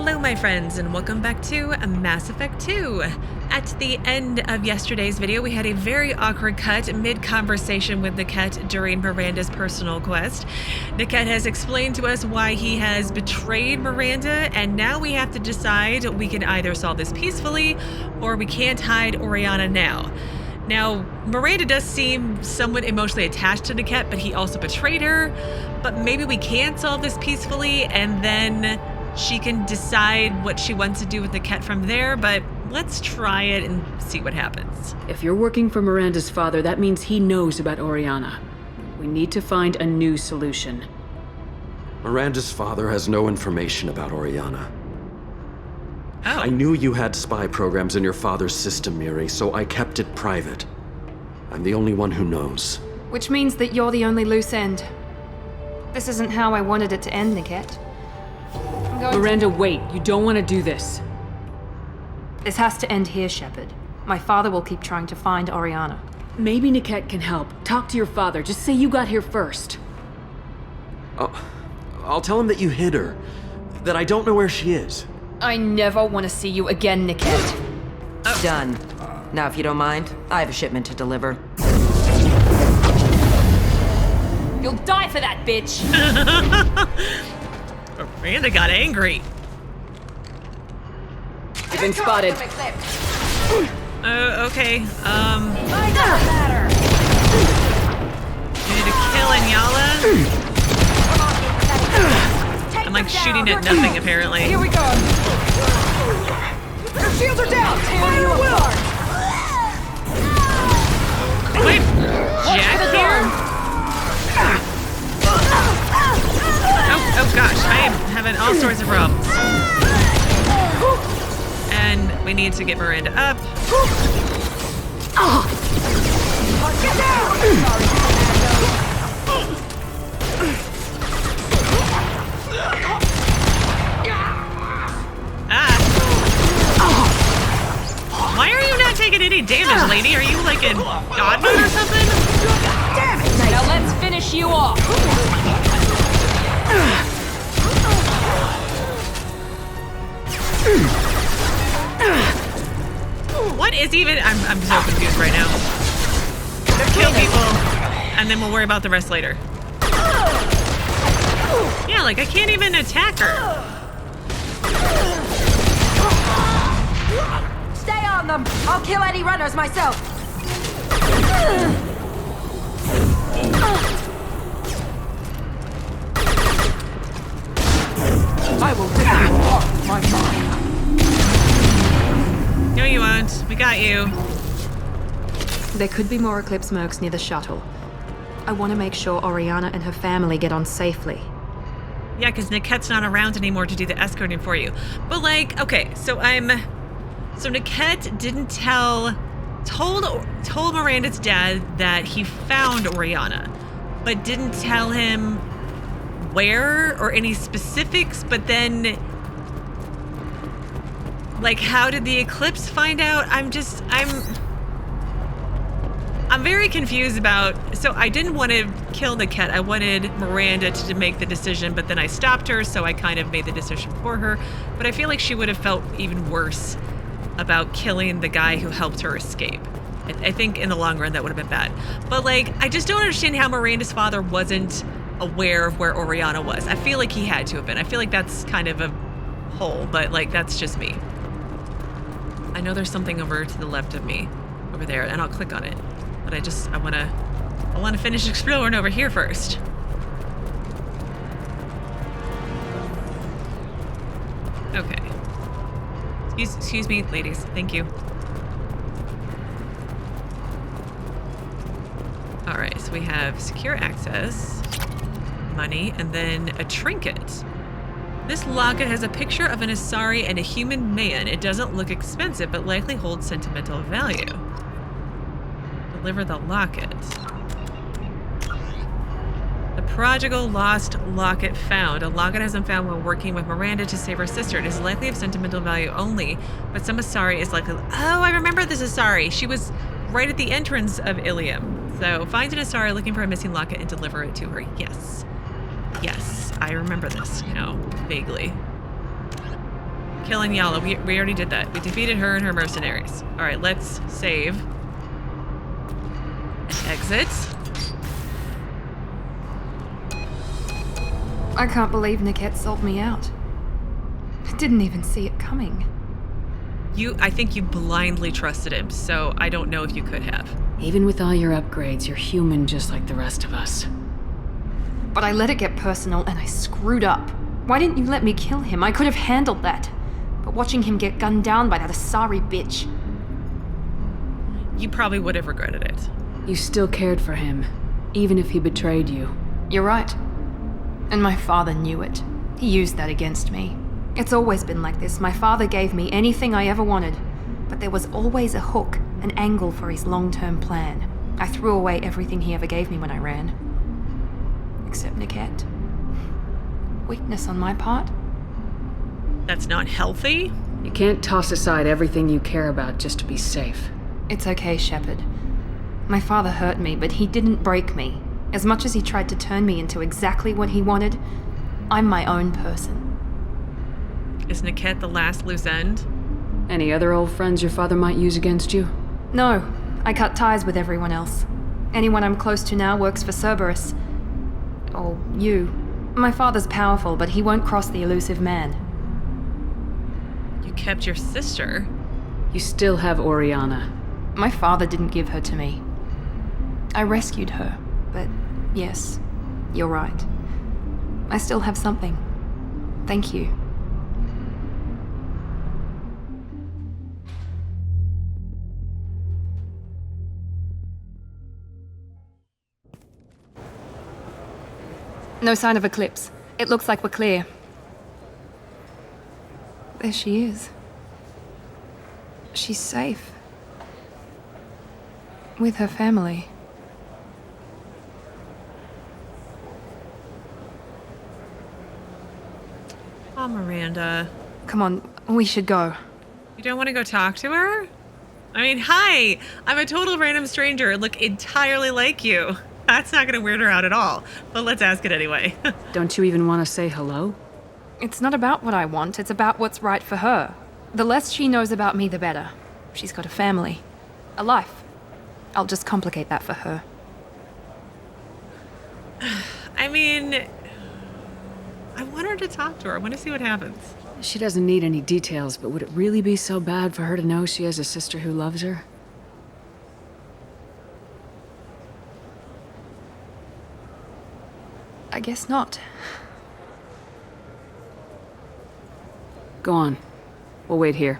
Hello my friends, and welcome back to Mass Effect 2. At the end of yesterday's video, we had a very awkward cut mid-conversation with Locket during Miranda's personal quest. Locket has explained to us why he has betrayed Miranda, and now we have to decide we can either solve this peacefully or we can't hide Oriana now. Now, Miranda does seem somewhat emotionally attached to Locket, but he also betrayed her. But maybe we can solve this peacefully and then she can decide what she wants to do with Locket from there, but let's try it and see what happens. If you're working for Miranda's father, that means he knows about Oriana. We need to find a new solution. Miranda's father has no information about Oriana. Oh. I knew you had spy programs in your father's system, Miri, so I kept it private. I'm the only one who knows. Which means that you're the only loose end. This isn't how I wanted it to end, Locket. Miranda, wait. You don't want to do this. This has to end here, Shepard. My father will keep trying to find Oriana. Maybe Locket can help. Talk to your father. Just say you got here first. I'll tell him that you hid her. That I don't know where she is. I never want to see you again, Locket. Done. Now, if you don't mind, I have a shipment to deliver. You'll die for that, bitch! Miranda got angry. You've been spotted. Okay, you need to kill Enyala. I'm like shooting at nothing, apparently. Here we go! Your shields are down! Fire will! Wait, Jack here? Oh gosh, I am having all sorts of problems. And we need to get Miranda up. Get down! Why are you not taking any damage, lady? Are you like in God mode or something? Damn it! Now let's finish you off! What is even? I'm so confused right now. Kill people, and then we'll worry about the rest later. Yeah, like I can't even attack her. Stay on them! I'll kill any runners myself! I will rip you apart with my mind. No, you won't. We got you. There could be more Eclipse mercs near the shuttle. I want to make sure Oriana and her family get on safely. Yeah, because Locket's not around anymore to do the escorting for you. But like, okay, so Locket didn't told Miranda's dad that he found Oriana, but didn't tell him where or any specifics, but then like how did the Eclipse find out? I'm very confused about, so I didn't want to kill Locket. I wanted Miranda to make the decision, but then I stopped her, so I kind of made the decision for her. But I feel like she would have felt even worse about killing the guy who helped her escape. I think in the long run that would have been bad. But like, I just don't understand how Miranda's father wasn't aware of where Oriana was. I feel like he had to have been. I feel like that's kind of a hole, but like, that's just me. I know there's something over to the left of me, over there, and I'll click on it. But I want to finish exploring over here first. Okay. Excuse me, ladies. Thank you. All right, so we have secure access, money, and then a trinket. This locket has a picture of an Asari and a human man. It doesn't look expensive, but likely holds sentimental value. Deliver the locket. The Prodigal lost locket found. A locket has been found while working with Miranda to save her sister. It is likely of sentimental value only, but some Asari is likely... Oh, I remember this Asari. She was right at the entrance of Illium. So find an Asari looking for a missing locket and deliver it to her. Yes. Yes, I remember this now, vaguely. Kill Enyala. We already did that. We defeated her and her mercenaries. All right, let's save. Exit. I can't believe Niket sold me out. I didn't even see it coming. I think you blindly trusted him, so I don't know if you could have. Even with all your upgrades, you're human just like the rest of us. But I let it get personal and I screwed up. Why didn't you let me kill him? I could have handled that. But watching him get gunned down by that Asari bitch... You probably would have regretted it. You still cared for him, even if he betrayed you. You're right. And my father knew it. He used that against me. It's always been like this. My father gave me anything I ever wanted, but there was always a hook, an angle for his long-term plan. I threw away everything he ever gave me when I ran. Except Niket. Weakness on my part? That's not healthy? You can't toss aside everything you care about just to be safe. It's okay, Shepard. My father hurt me, but he didn't break me. As much as he tried to turn me into exactly what he wanted, I'm my own person. Is Niket the last loose end? Any other old friends your father might use against you? No, I cut ties with everyone else. Anyone I'm close to now works for Cerberus. Or you. My father's powerful, but he won't cross the elusive man. You kept your sister. You still have Oriana. My father didn't give her to me. I rescued her, but yes, you're right. I still have something. Thank you. No sign of Eclipse. It looks like we're clear. There she is. She's safe. With her family. Oh, Miranda. Come on, we should go. You don't want to go talk to her? I mean, hi! I'm a total random stranger and look entirely like you. That's not going to weird her out at all, but let's ask it anyway. Don't you even want to say hello? It's not about what I want, it's about what's right for her. The less she knows about me, the better. She's got a family. A life. I'll just complicate that for her. I mean, I want her to talk to her. I want to see what happens. She doesn't need any details, but would it really be so bad for her to know she has a sister who loves her? I guess not. Go on. We'll wait here.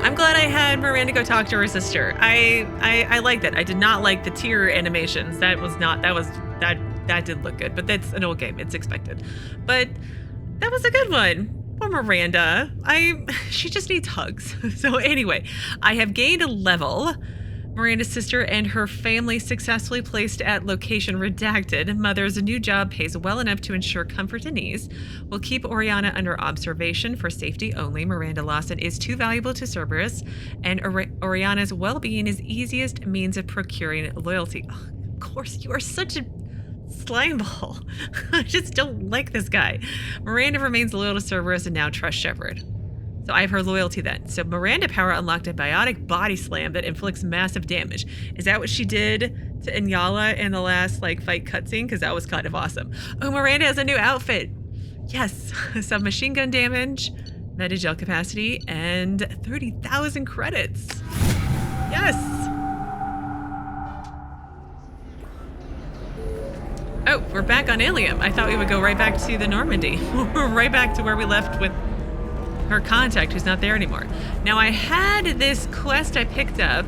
I'm glad I had Miranda go talk to her sister. I like that. I did not like the tear animations. That did look good, but that's an old game. It's expected. But that was a good one. Poor Miranda. She just needs hugs. So anyway, I have gained a level. Miranda's sister and her family successfully placed at location redacted. Mother's new job pays well enough to ensure comfort and ease. We'll keep Oriana under observation for safety only. Miranda Lawson is too valuable to Cerberus, and Oriana's well-being is easiest means of procuring loyalty. Oh, of course, you are such a slimeball. I just don't like this guy. Miranda remains loyal to Cerberus and now trusts Shepard. So I have her loyalty then. So Miranda power unlocked a biotic body slam that inflicts massive damage. Is that what she did to Enyala in the last fight cutscene? Because that was kind of awesome. Oh, Miranda has a new outfit. Yes, submachine gun damage, metagel capacity, and 30,000 credits. Yes. Oh, we're back on Illium. I thought we would go right back to the Normandy. We're right back to where we left with her contact, who's not there anymore. Now, I had this quest I picked up.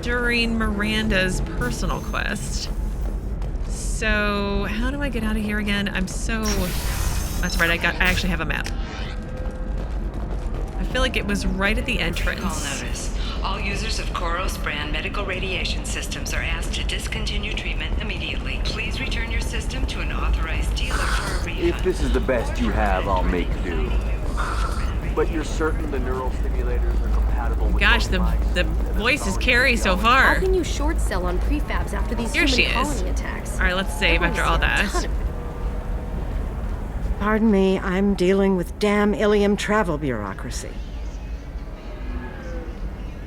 during Miranda's personal quest. So, how do I get out of here again? That's right, I actually have a map. I feel like it was right at the entrance. Call notice. All users of Koros brand medical radiation systems are asked to discontinue treatment immediately. Please return your system to an authorized dealer for a refund. If this is the best you have, I'll make do. But you're certain the neural stimulators are compatible with... Gosh, the voice is Carrie so far. How can you short sell on prefabs after these Here she human is. colony attacks? All right, let's save after all that. Pardon me, I'm dealing with damn Illium travel bureaucracy.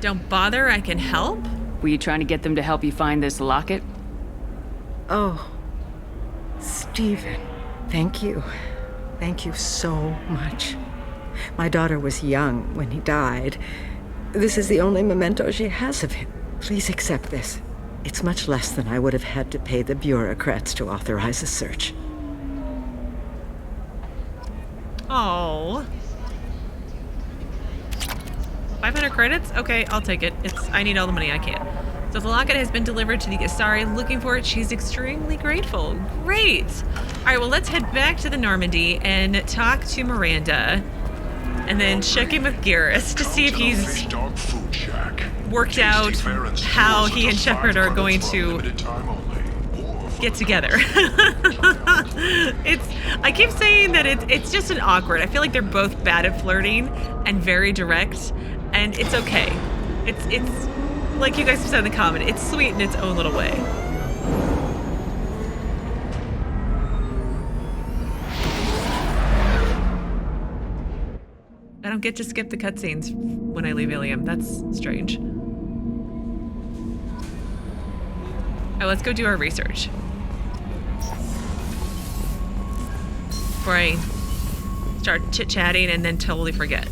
Don't bother, I can help. Were you trying to get them to help you find this locket? Oh, Stephen, thank you. Thank you so much. My daughter was young when he died. This is the only memento she has of him. Please accept this. It's much less than I would have had to pay the bureaucrats to authorize a search. Oh. 500 credits? Okay, I'll take it. I need all the money I can. So the locket has been delivered to the Asari. Looking for it. She's extremely grateful. Great. All right, well, let's head back to the Normandy and talk to Miranda. And then check in with Garrus to see if he's worked out how he and Shepard are going to get together. I keep saying that it's just an awkward. I feel like they're both bad at flirting and very direct, and it's okay. It's like you guys have said in the comment, it's sweet in its own little way. I don't get to skip the cutscenes when I leave Illium. That's strange. All right, let's go do our research. Before I start chit-chatting and then totally forget.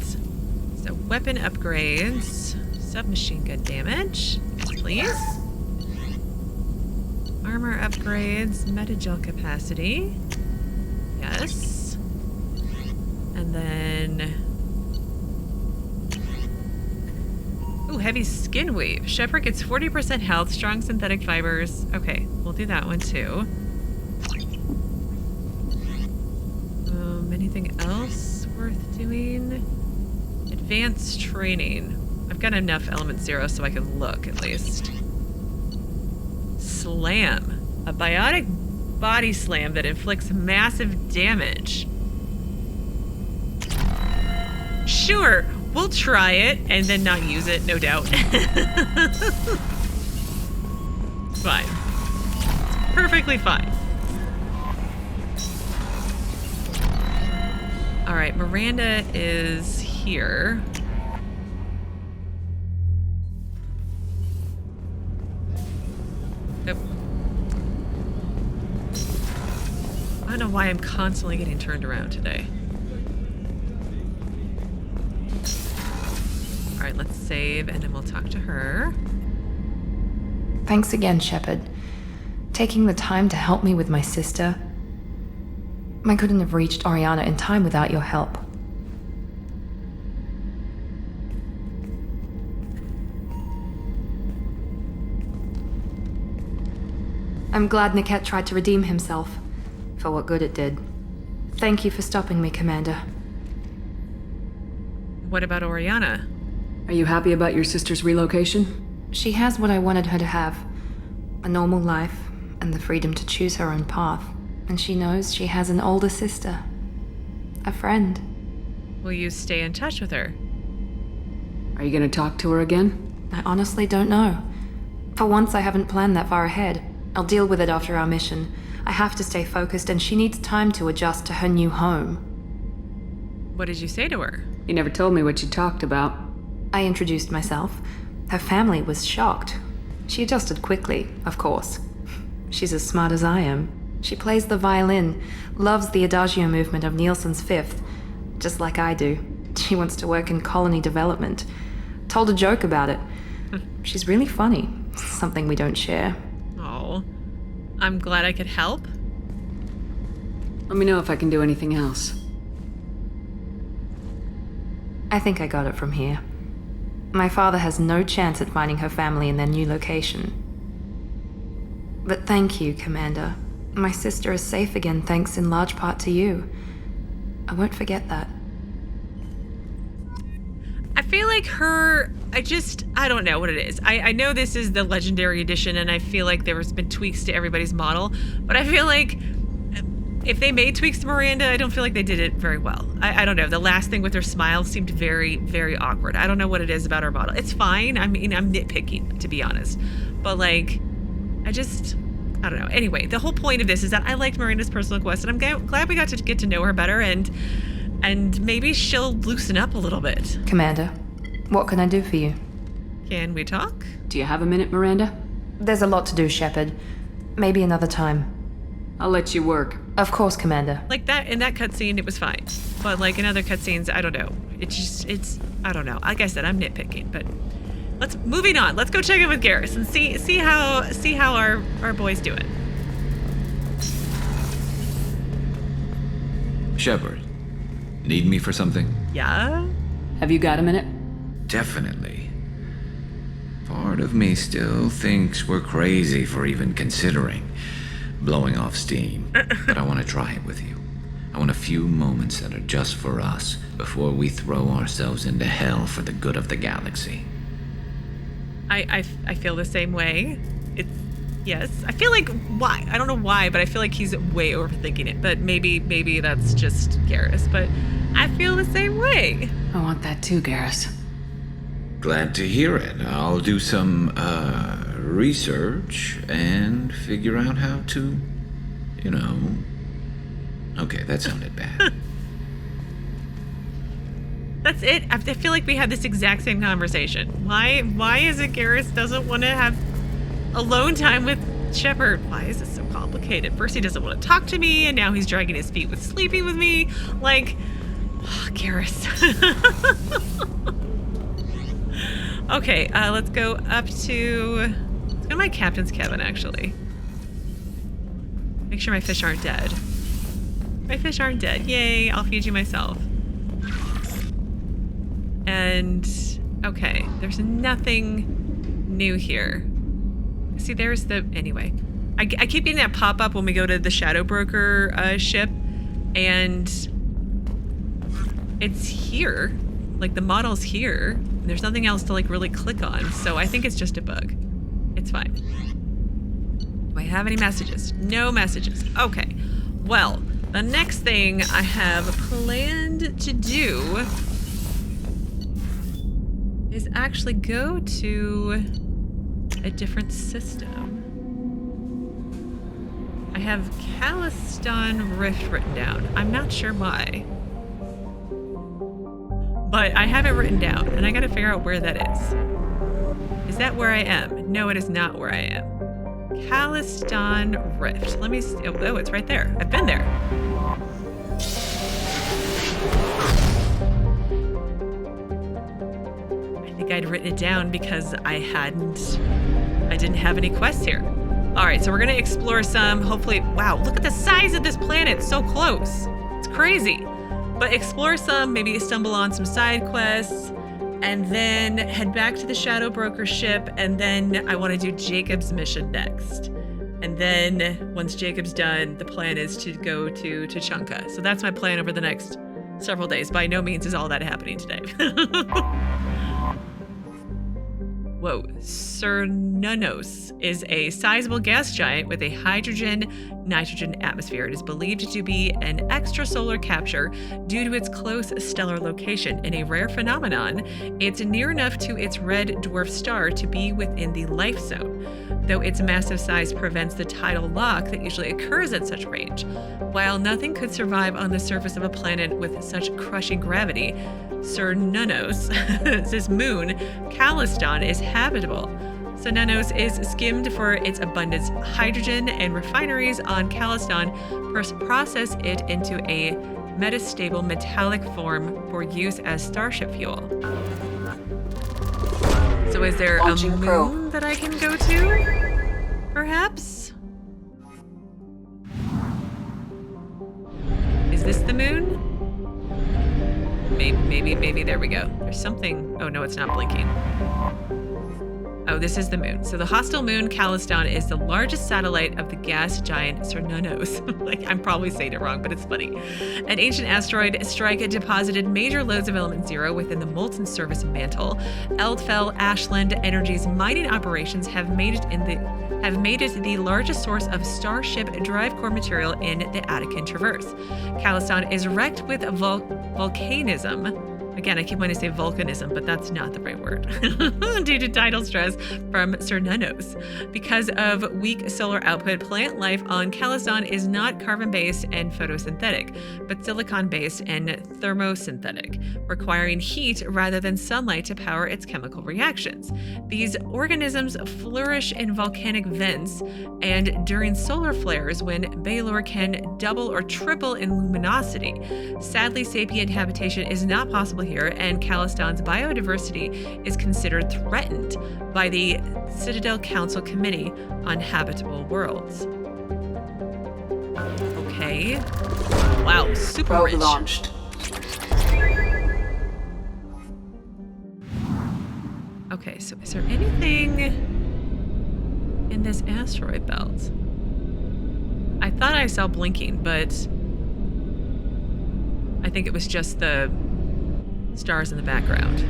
So, weapon upgrades. Submachine gun damage. Yes, please. Armor upgrades. Metagel capacity. Yes. And then... Ooh, heavy skin weave. Shepard gets 40% health, strong synthetic fibers. Okay, we'll do that one too. Anything else worth doing? Advanced training. I've got enough element 0 so I can look at least. Slam. A biotic body slam that inflicts massive damage. Sure, we'll try it and then not use it, no doubt. Fine. It's perfectly fine. All right, Miranda is here. Nope. I don't know why I'm constantly getting turned around today. All right, let's save and then we'll talk to her. Thanks again, Shepard. Taking the time to help me with my sister. I couldn't have reached Oriana in time without your help. I'm glad Niket tried to redeem himself, for what good it did. Thank you for stopping me, Commander. What about Oriana? Are you happy about your sister's relocation? She has what I wanted her to have. A normal life, and the freedom to choose her own path. And she knows she has an older sister. A friend. Will you stay in touch with her? Are you gonna talk to her again? I honestly don't know. For once, I haven't planned that far ahead. I'll deal with it after our mission. I have to stay focused, and she needs time to adjust to her new home. What did you say to her? You never told me what you talked about. I introduced myself. Her family was shocked. She adjusted quickly, of course. She's as smart as I am. She plays the violin, loves the Adagio movement of Nielsen's Fifth, just like I do. She wants to work in colony development. Told a joke about it. She's really funny, something we don't share. Oh, I'm glad I could help. Let me know if I can do anything else. I think I got it from here. My father has no chance at finding her family in their new location. But thank you, Commander. My sister is safe again thanks in large part to you. I won't forget that. I feel like I don't know what it is. I know this is the Legendary Edition, and I feel like there's been tweaks to everybody's model, but I feel like if they made tweaks to Miranda, I don't feel like they did it very well. I don't know. The last thing with her smile seemed very, very awkward. I don't know what it is about her model. It's fine. I mean, I'm nitpicking, to be honest. But, like, I don't know. Anyway, the whole point of this is that I liked Miranda's personal quest, and I'm glad we got to get to know her better, and maybe she'll loosen up a little bit. Commander, what can I do for you? Can we talk? Do you have a minute, Miranda? There's a lot to do, Shepard. Maybe another time. I'll let you work. Of course, Commander. Like that, in that cutscene, it was fine. But like in other cutscenes, I don't know. I don't know. Like I said, I'm nitpicking, but moving on. Let's go check in with Garrus and see how our boy's doing. Shepard, need me for something? Yeah? Have you got a minute? Definitely. Part of me still thinks we're crazy for even considering blowing off steam, but I want to try it with you. I want a few moments that are just for us before we throw ourselves into hell for the good of the galaxy. I feel the same way. Yes. I feel like why? I don't know why, but I feel like he's way overthinking it. But maybe that's just Garrus. But I feel the same way. I want that too, Garrus. Glad to hear it. I'll do some research and figure out how to, Okay, that sounded bad. That's it. I feel like we had this exact same conversation. Why is it Garrus doesn't want to have alone time with Shepard? Why is this so complicated? First he doesn't want to talk to me, and now he's dragging his feet with sleeping with me. Like, Garrus. Okay, let's go to my captain's cabin, actually. Make sure my fish aren't dead. My fish aren't dead. Yay, I'll feed you myself. And, okay, there's nothing new here. See, there's anyway. I keep getting that pop-up when we go to the Shadow Broker ship, and it's here. Like, the model's here. And there's nothing else to, like, really click on, so I think it's just a bug. It's fine. Do I have any messages? No messages. Okay. Well, the next thing I have planned to do is actually go to a different system. I have Caleston Rift written down. I'm not sure why. But I have it written down, and I gotta figure out where that is. Is that where I am? No, it is not where I am. Caleston Rift. Let me see. Oh, it's right there. I've been there. I think I'd written it down because I didn't have any quests here. All right, so we're gonna explore some, hopefully. Wow, look at the size of this planet. It's so close. It's crazy. But explore some, maybe stumble on some side quests, and then head back to the Shadow Broker ship, and then I want to do Jacob's mission next. And then once Jacob's done, the plan is to go to Tuchanka. So that's my plan over the next several days. By no means is all that happening today. Whoa, Cernunnos is a sizable gas giant with a hydrogen-nitrogen atmosphere. It is believed to be an extrasolar capture due to its close stellar location. In a rare phenomenon, it's near enough to its red dwarf star to be within the life zone, though its massive size prevents the tidal lock that usually occurs at such range. While nothing could survive on the surface of a planet with such crushing gravity, Cernunnos' moon, Caleston, is habitable. Cernunnos is skimmed for its abundant hydrogen, and refineries on Caleston process it into a metastable metallic form for use as starship fuel. So is there a moon that I can go to? Perhaps? Is this the moon? Maybe. There we go. There's something. Oh, no, it's not blinking. Oh, this is the moon. So the hostile moon, Caleston, is the largest satellite of the gas giant Cernunnos. Like, I'm probably saying it wrong, but it's funny. An ancient asteroid strike deposited major loads of element 0 within the molten surface mantle. Eldfell Ashland Energy's mining operations have made it the largest source of starship drive core material in the Attican Traverse. Caleston is wrecked with volcanism. Again, I keep wanting to say volcanism, but that's not the right word. Due to tidal stress from Cernunnos. Because of weak solar output, plant life on Caleston is not carbon-based and photosynthetic, but silicon-based and thermosynthetic, requiring heat rather than sunlight to power its chemical reactions. These organisms flourish in volcanic vents and during solar flares when Balor can double or triple in luminosity. Sadly, sapient habitation is not possible here, and Caleston's biodiversity is considered threatened by the Citadel Council Committee on Habitable Worlds. Okay. Wow, super Probe rich. Launched. Okay, so is there anything in this asteroid belt? I thought I saw blinking, but I think it was just the stars in the background.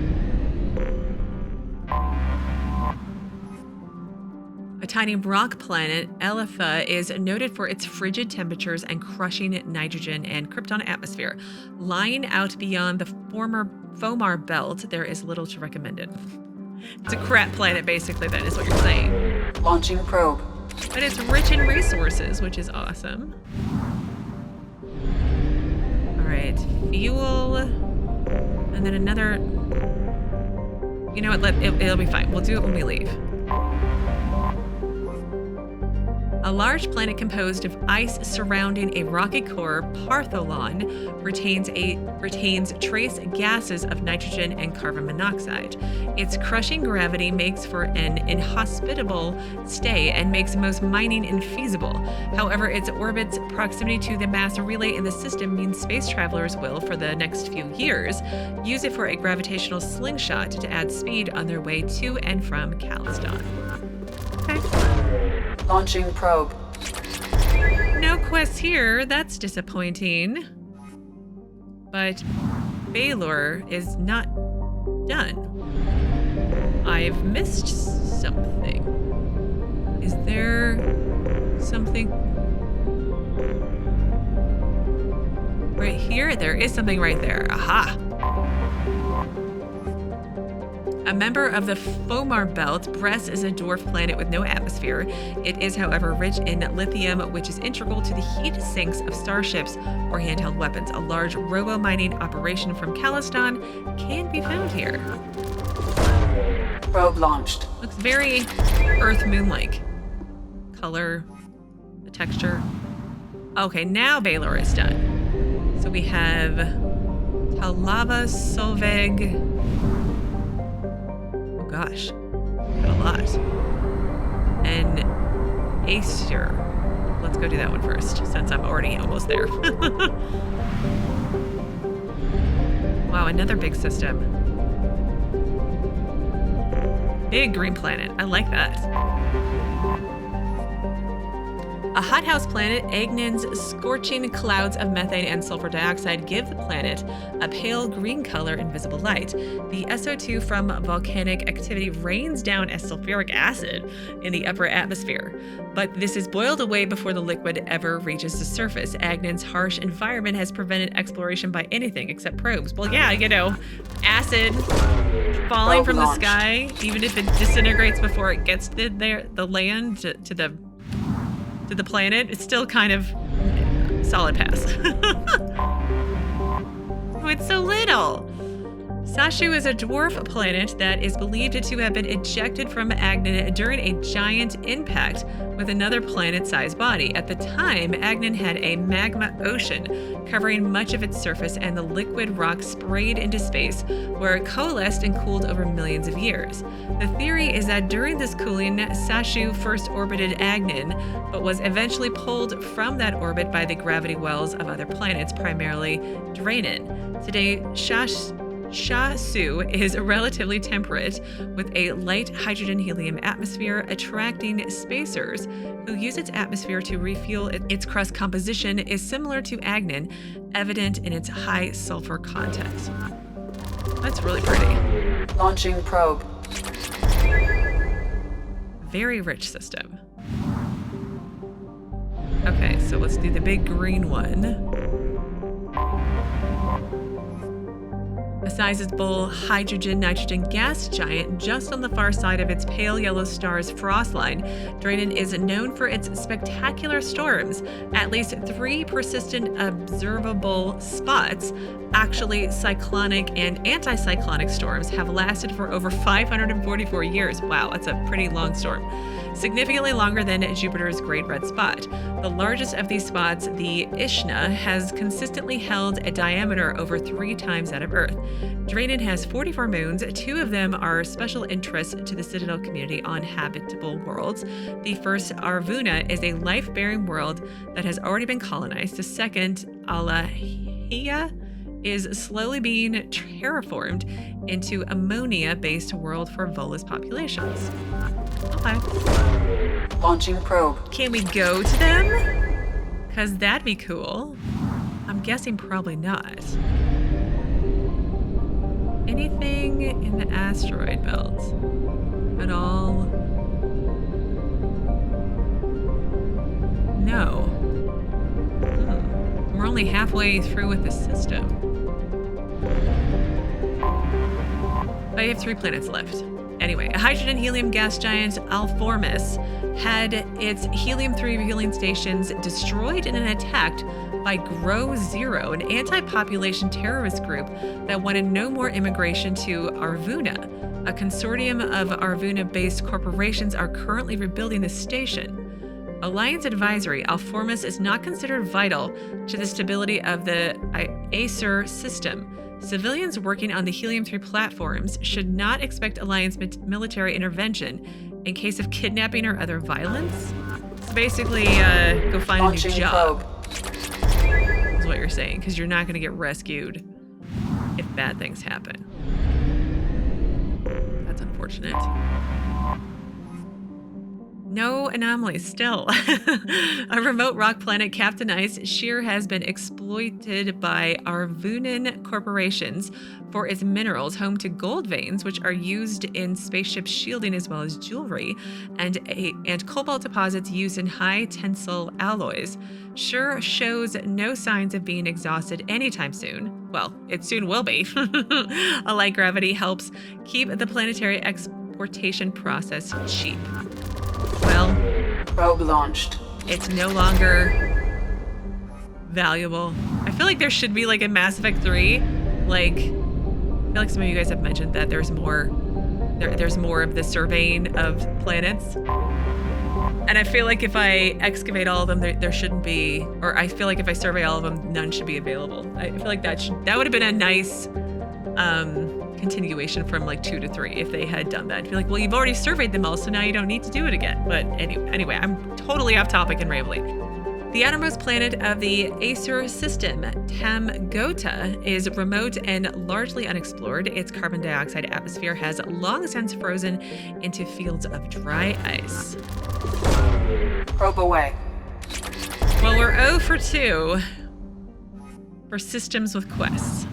A tiny rock planet, Elatha, is noted for its frigid temperatures and crushing nitrogen and krypton atmosphere. Lying out beyond the former Fomar belt, there is little to recommend it. It's a crap planet, basically, that is what you're saying. Launching probe. But it's rich in resources, which is awesome. All right, fuel. And then another... You know what, it'll be fine. We'll do it when we leave. A large planet composed of ice surrounding a rocky core, Partholon, retains trace gases of nitrogen and carbon monoxide. Its crushing gravity makes for an inhospitable stay and makes most mining infeasible. However, its orbit's proximity to the mass relay in the system means space travelers will, for the next few years, use it for a gravitational slingshot to add speed on their way to and from Caleston. Okay. Launching probe. No quests here. That's disappointing. But Balor is not done. I've missed something. Is there something right here? There is something right there. Aha! A member of the Fomar belt, Bres is a dwarf planet with no atmosphere. It is, however, rich in lithium, which is integral to the heat sinks of starships or handheld weapons. A large robo-mining operation from Caleston can be found here. Probe launched. Looks very Earth-Moon-like. Color, the texture. Okay, now Balor is done. So we have Tali'Zorah, Solveig. Gosh, got a lot. And Aysur. Let's go do that one first, since I'm already almost there. Wow, another big system. Big green planet. I like that. A hothouse planet, Agnin's scorching clouds of methane and sulfur dioxide give the planet a pale green color and visible light. The SO2 from volcanic activity rains down as sulfuric acid in the upper atmosphere, but this is boiled away before the liquid ever reaches the surface. Agnin's harsh environment has prevented exploration by anything except probes. Well, yeah, you know, acid falling from the sky, even if it disintegrates before it gets to the land, to the planet, it's still kind of solid pass. Oh, it's so little. Sashu is a dwarf planet that is believed to have been ejected from Agnin during a giant impact with another planet-sized body. At the time, Agnin had a magma ocean covering much of its surface, and the liquid rock sprayed into space, where it coalesced and cooled over millions of years. The theory is that during this cooling, Sashu first orbited Agnin, but was eventually pulled from that orbit by the gravity wells of other planets, primarily Dranen. Today, Sashu is relatively temperate, with a light hydrogen-helium atmosphere, attracting spacers who use its atmosphere to refuel its crust. Composition is similar to Agnin, evident in its high sulfur content. That's really pretty. Launching probe. Very rich system. Okay, so let's do the big green one. A sizable hydrogen-nitrogen gas giant just on the far side of its pale yellow star's frost line, Dranen is known for its spectacular storms. At least 3 persistent observable spots, actually cyclonic and anticyclonic storms, have lasted for over 544 years. Wow, that's a pretty long storm. Significantly longer than Jupiter's Great Red Spot. The largest of these spots, the Ishna, has consistently held a diameter over 3 times that of Earth. Dranen has 44 moons. 2 of them are special interests to the Citadel community on habitable worlds. The first, Arvuna, is a life-bearing world that has already been colonized. The second, Alahia, is slowly being terraformed into ammonia-based world for Vola's populations. Okay. Launching probe. Can we go to them? Because that'd be cool. I'm guessing probably not. Anything in the asteroid belt at all? No. We're only halfway through with the system. I have 3 planets left. Anyway, a hydrogen-helium gas giant, Alformus, had its helium-3 refueling stations destroyed in an attack by Grow Zero, an anti-population terrorist group that wanted no more immigration to Arvuna. A consortium of Arvuna-based corporations are currently rebuilding the station. Alliance Advisory, Alformus is not considered vital to the stability of the Aysur system. Civilians working on the Helium-3 platforms should not expect Alliance military intervention in case of kidnapping or other violence. So basically, go find a new job. Is what you're saying, because you're not going to get rescued if bad things happen. That's unfortunate. No anomalies still. A remote rock planet captainized, Shir has been exploited by Arvunan corporations for its minerals, home to gold veins, which are used in spaceship shielding as well as jewelry, and cobalt deposits used in high tensile alloys. Shir shows no signs of being exhausted anytime soon. Well, it soon will be. A light gravity helps keep the planetary exportation process cheap. Well, probe launched. It's no longer valuable. I feel like there should be like a Mass Effect 3. Like, I feel like some of you guys have mentioned that there's more of the surveying of planets. And I feel like if I excavate all of them, there shouldn't be, or I feel like if I survey all of them, none should be available. I feel like that would have been a nice continuation from like 2 to 3 if they had done that. I'd be like, well, you've already surveyed them all, so now you don't need to do it again. But anyway, I'm totally off topic and rambling. The outermost planet of the Aysur system, Tamagauta, is remote and largely unexplored. Its carbon dioxide atmosphere has long since frozen into fields of dry ice. Probe away. Well, we're 0 for 2 for systems with quests.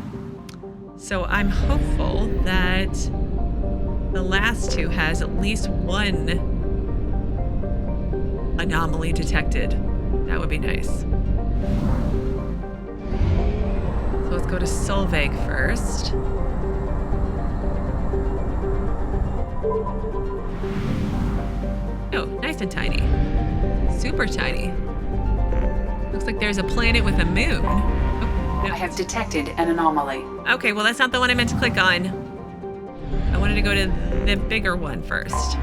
So I'm hopeful that the last 2 has at least 1 anomaly detected. That would be nice. So let's go to Solveig first. Oh, nice and tiny. Super tiny. Looks like there's a planet with a moon. Oh, no. I have detected an anomaly. Okay, well, that's not the one I meant to click on. I wanted to go to the bigger one first.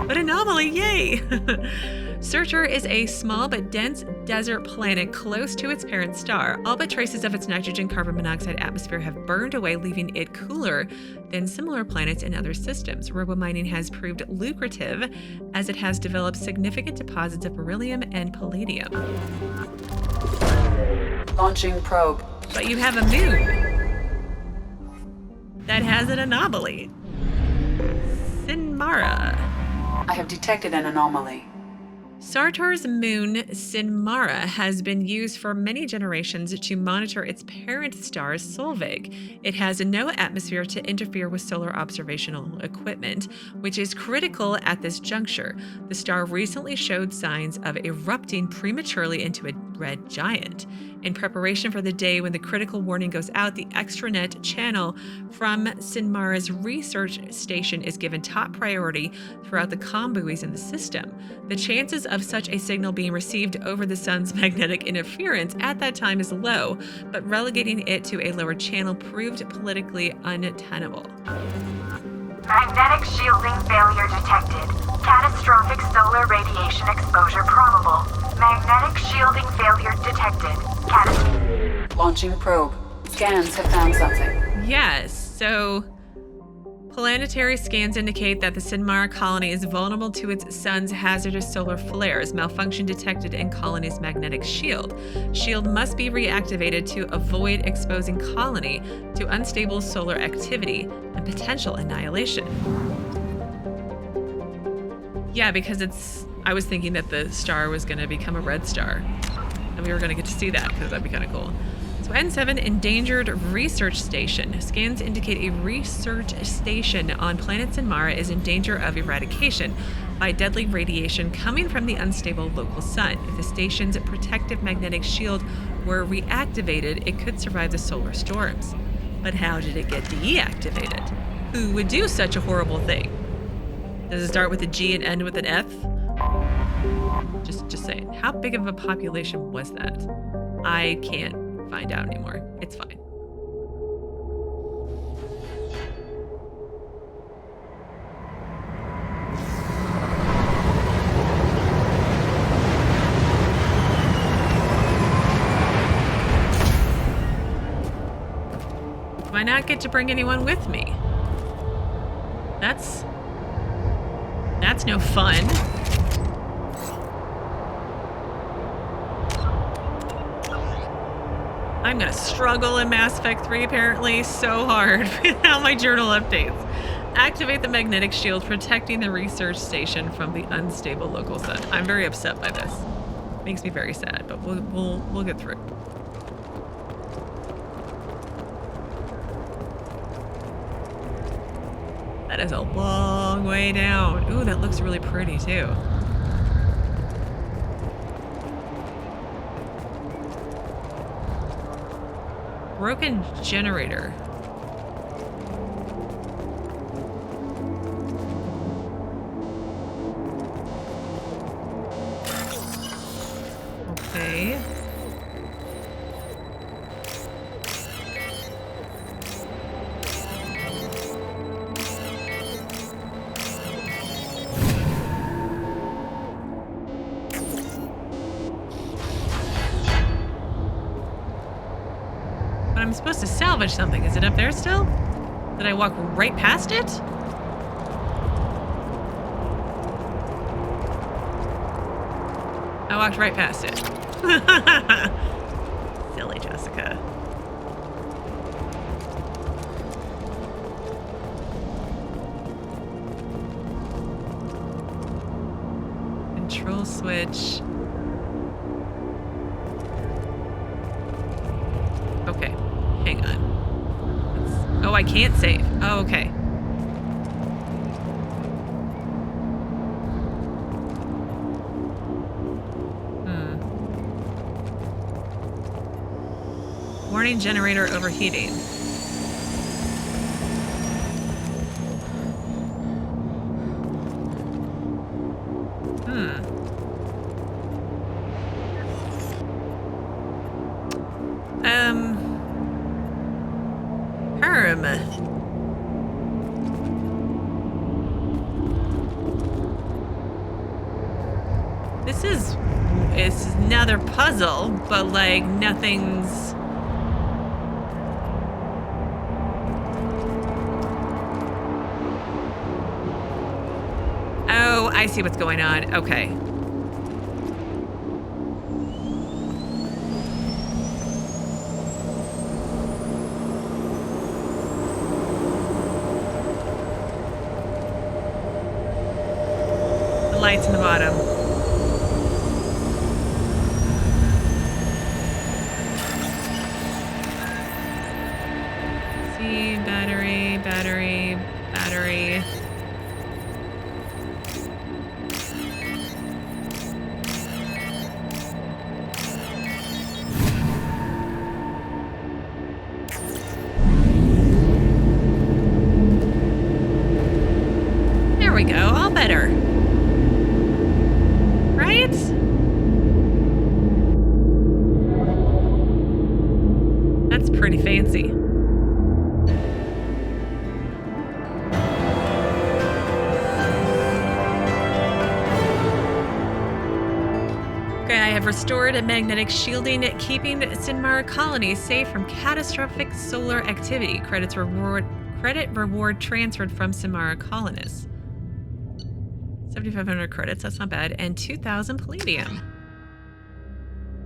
But anomaly, yay! Surtur is a small but dense desert planet close to its parent star. All but traces of its nitrogen carbon monoxide atmosphere have burned away, leaving it cooler than similar planets in other systems. Robomining has proved lucrative as it has developed significant deposits of beryllium and palladium. Launching probe. But you have a moon. that has an anomaly. Sinmara. I have detected an anomaly. Surtur's moon, Sinmara, has been used for many generations to monitor its parent star, Solveig. It has no atmosphere to interfere with solar observational equipment, which is critical at this juncture. The star recently showed signs of erupting prematurely into a red giant. In preparation for the day when the critical warning goes out, the extranet channel from Sinmara's research station is given top priority throughout the comm buoys in the system. The chances of such a signal being received over the sun's magnetic interference at that time is low, but relegating it to a lower channel proved politically untenable. Magnetic shielding failure detected. Catastrophic solar radiation exposure probable. Magnetic shielding failure detected. Launching probe. Scans have found something. Yes, so planetary scans indicate that the Sinmara colony is vulnerable to its sun's hazardous solar flares. Malfunction detected in colony's magnetic shield. Shield must be reactivated to avoid exposing colony to unstable solar activity and potential annihilation. Yeah, because I was thinking that the star was going to become a red star. And we were going to get to see that because that'd be kind of cool. So N7 Endangered Research Station. Scans indicate a research station on planet Sinmara is in danger of eradication by deadly radiation coming from the unstable local sun. If the station's protective magnetic shield were reactivated, it could survive the solar storms. But how did it get deactivated? Who would do such a horrible thing? Does it start with a G and end with an F? Just saying. How big of a population was that? I can't find out anymore. It's fine. Do I not get to bring anyone with me? That's no fun. I'm gonna struggle in Mass Effect 3 apparently so hard without my journal updates. Activate the magnetic shield protecting the research station from the unstable local sun. I'm very upset by this. Makes me very sad, but we'll get through. That is a long way down. Ooh, that looks really pretty too. Broken generator. Okay. I'm supposed to salvage something. Is it up there still? Did I walk right past it? I walked right past it. Silly Jesika. Control switch. Okay. Hang on. Oh, I can't save. Oh, okay. Warning generator overheating. It's another puzzle, but like nothing's... Oh, I see what's going on. Okay. lights in the bottom. See, battery, battery, battery. There we go, all better. Right? That's pretty fancy. Okay, I have restored magnetic shielding, keeping Sinmara colony safe from catastrophic solar activity. Credit reward transferred from Sinmara colonists. 7,500 credits, that's not bad, and 2,000 palladium.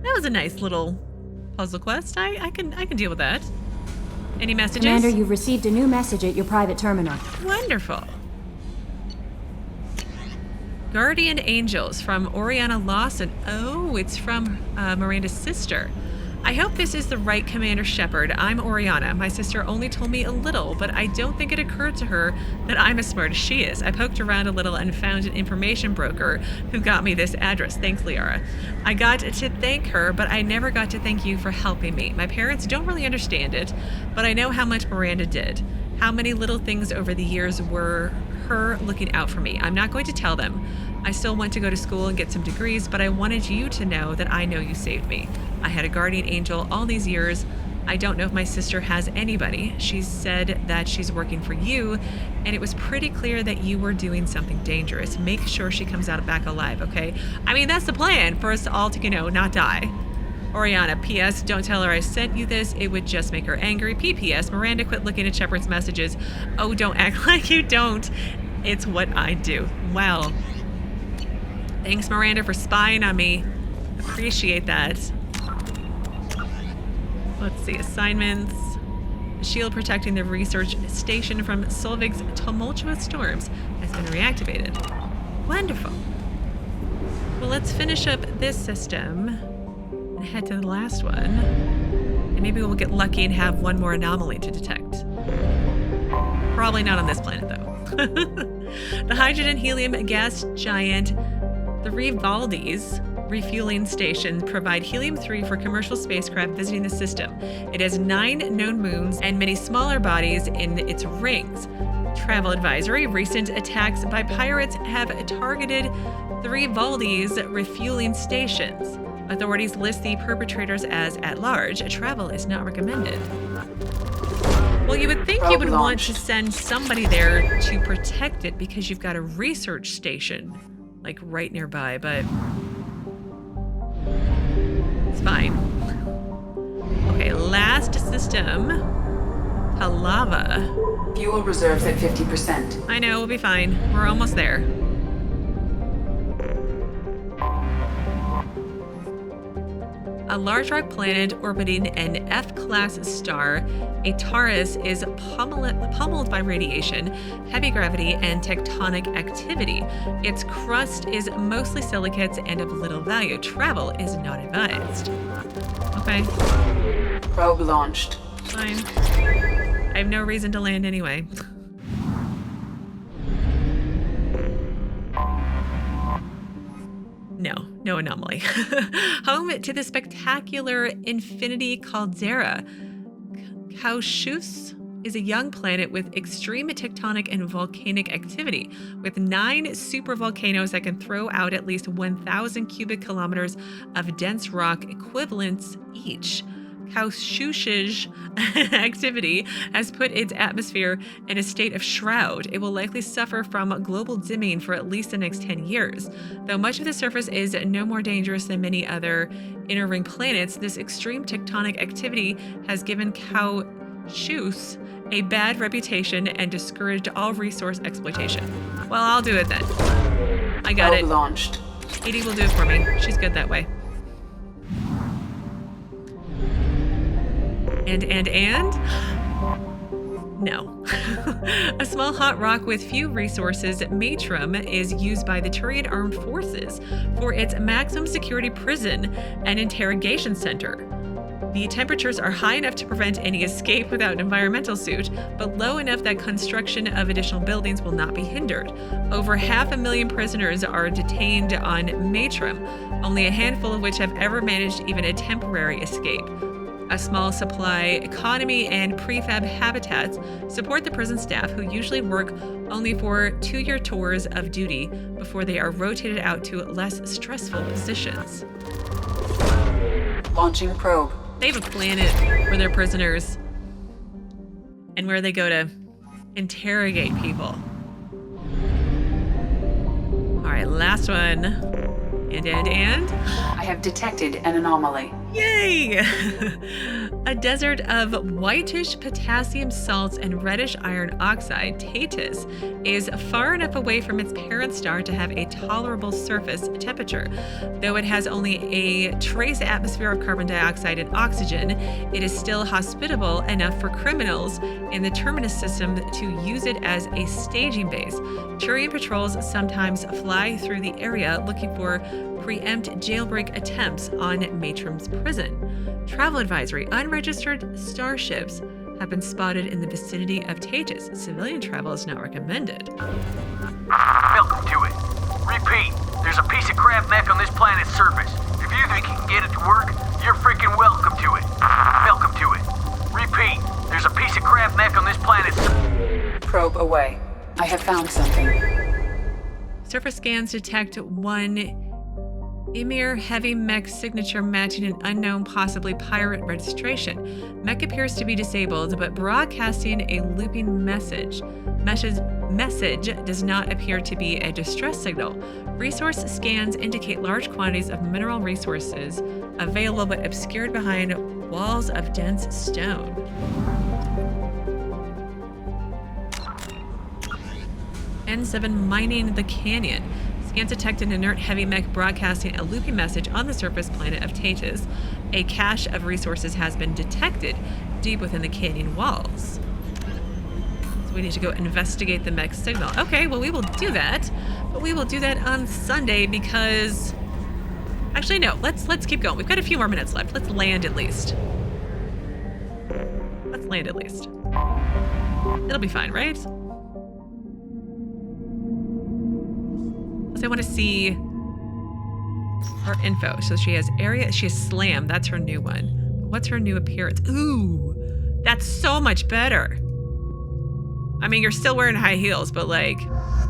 That was a nice little puzzle quest. I can deal with that. Any messages? Commander, you've received a new message at your private terminal. Wonderful. Guardian Angels from Oriana Lawson. Oh, it's from Miranda's sister. I hope this is the right Commander Shepard. I'm Oriana. My sister only told me a little, but I don't think it occurred to her that I'm as smart as she is. I poked around a little and found an information broker who got me this address. Thanks, Liara. I got to thank her, but I never got to thank you for helping me. My parents don't really understand it, but I know how much Miranda did. How many little things over the years were her looking out for me. I'm not going to tell them. I still want to go to school and get some degrees, but I wanted you to know that I know you saved me. I had a guardian angel all these years. I don't know if my sister has anybody. She said that she's working for you, and it was pretty clear that you were doing something dangerous. Make sure she comes out back alive, okay? I mean, that's the plan, for us all to, not die. Oriana, P.S. Don't tell her I sent you this. It would just make her angry. P.P.S. Miranda, quit looking at Shepard's messages. Oh, don't act like you don't. It's what I do. Well, thanks, Miranda, for spying on me. Appreciate that. Let's see, assignments. The shield protecting the research station from Solveig's tumultuous storms has been reactivated. Wonderful. Well, let's finish up this system and head to the last one. And maybe we'll get lucky and have one more anomaly to detect. Probably not on this planet, though. The hydrogen helium gas giant, the Rivaldi's refueling station, provide helium-3 for commercial spacecraft visiting the system. It has 9 known moons and many smaller bodies in its rings. Travel advisory: recent attacks by pirates have targeted the Rivaldi's refueling stations. Authorities list the perpetrators as at large. Travel is not recommended. Well, you would think you would want to send somebody there to protect it because you've got a research station like right nearby, but it's fine. Okay, last system. Halava. Fuel reserves at 50%. I know, we'll be fine. We're almost there. A large rock planet orbiting an F-class star, Ataris is pummeled by radiation, heavy gravity, and tectonic activity. Its crust is mostly silicates and of little value. Travel is not advised. Okay. Probe launched. Fine. I have no reason to land anyway. No anomaly. Home to the spectacular infinity caldera. Kaushus is a young planet with extreme tectonic and volcanic activity, with 9 supervolcanoes that can throw out at least 1,000 cubic kilometers of dense rock equivalents each. Kaushus's activity has put its atmosphere in a state of shroud. It will likely suffer from global dimming for at least the next 10 years. Though much of the surface is no more dangerous than many other inner ring planets, this extreme tectonic activity has given Kaushus a bad reputation and discouraged all resource exploitation. Well, I'll do it then. I got it. Launched. Edie will do it for me. She's good that way. No. A small hot rock with few resources, Matrum is used by the Turian Armed Forces for its maximum security prison and interrogation center. The temperatures are high enough to prevent any escape without an environmental suit, but low enough that construction of additional buildings will not be hindered. Over 500,000 prisoners are detained on Matrum, only a handful of which have ever managed even a temporary escape. A small supply economy and prefab habitats support the prison staff, who usually work only for 2-year tours of duty before they are rotated out to less stressful positions. Launching probe. They have a planet for their prisoners and where they go to interrogate people. All right, last one. And? I have detected an anomaly. Yay! A desert of whitish potassium salts and reddish iron oxide, Tatus, is far enough away from its parent star to have a tolerable surface temperature. Though it has only a trace atmosphere of carbon dioxide and oxygen, it is still hospitable enough for criminals in the Terminus system to use it as a staging base. Turian patrols sometimes fly through the area looking for preempt jailbreak attempts on Matrum's prison. Travel advisory: unregistered starships have been spotted in the vicinity of Tatus. Civilian travel is not recommended. Welcome to it. Repeat, there's a piece of crap mech on this planet's surface. If you think you can get it to work, you're freaking welcome to it. Welcome to it. Repeat, there's a piece of crap mech on this planet's Probe away. I have found something. Surface scans detect one Ymir heavy mech signature matching an unknown, possibly pirate registration. Mech appears to be disabled, but broadcasting a looping message. Message does not appear to be a distress signal. Resource scans indicate large quantities of mineral resources available but obscured behind walls of dense stone. N7 mining the canyon. Scans detect an inert heavy mech broadcasting a looping message on the surface planet of Tatus. A cache of resources has been detected deep within the canyon walls. So we need to go investigate the mech signal. Okay, well, we will do that. But we will do that on Sunday because... Actually, no. Let's keep going. We've got a few more minutes left. Let's land at least. Let's land at least. It'll be fine, right? I want to see her info. So she has Slam. That's her new one. What's her new appearance? Ooh, that's so much better. I mean, you're still wearing high heels, but like,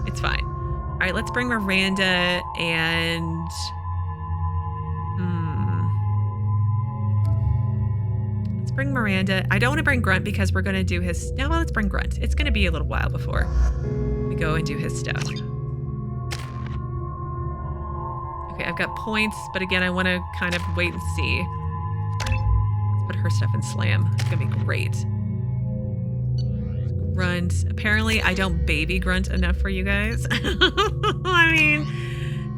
it's fine. All right, let's bring Miranda and... Let's bring Miranda. I don't want to bring Grunt because we're going to do his... No, well, let's bring Grunt. It's going to be a little while before we go and do his stuff. Okay, I've got points, but again, I want to kind of wait and see. Let's put her stuff in Slam. It's going to be great. Grunt. Apparently, I don't baby Grunt enough for you guys. I mean,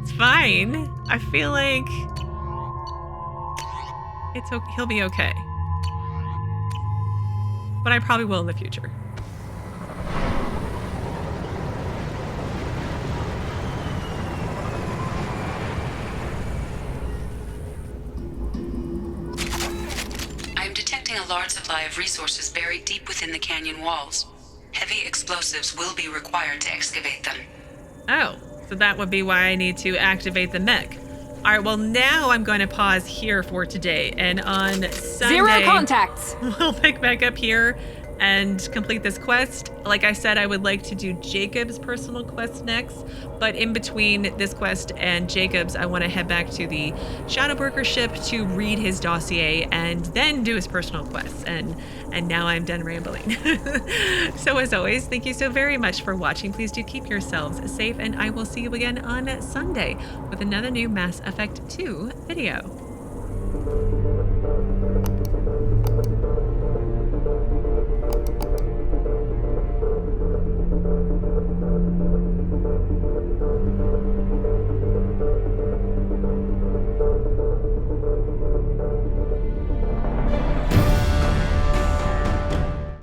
it's fine. I feel like it's okay. He'll be okay. But I probably will in the future. A large supply of resources buried deep within the canyon walls. Heavy explosives will be required to excavate them. Oh, so that would be why I need to activate the mech. All right, well, now I'm going to pause here for today, and on Sunday... 0 contacts! We'll pick back up here and complete this quest. Like I said, I would like to do Jacob's personal quest next, but in between this quest and Jacob's, I want to head back to the Shadowbroker ship to read his dossier and then do his personal quests. And now I'm done rambling. So as always, thank you so very much for watching. Please do keep yourselves safe, and I will see you again on Sunday with another new Mass Effect 2 video.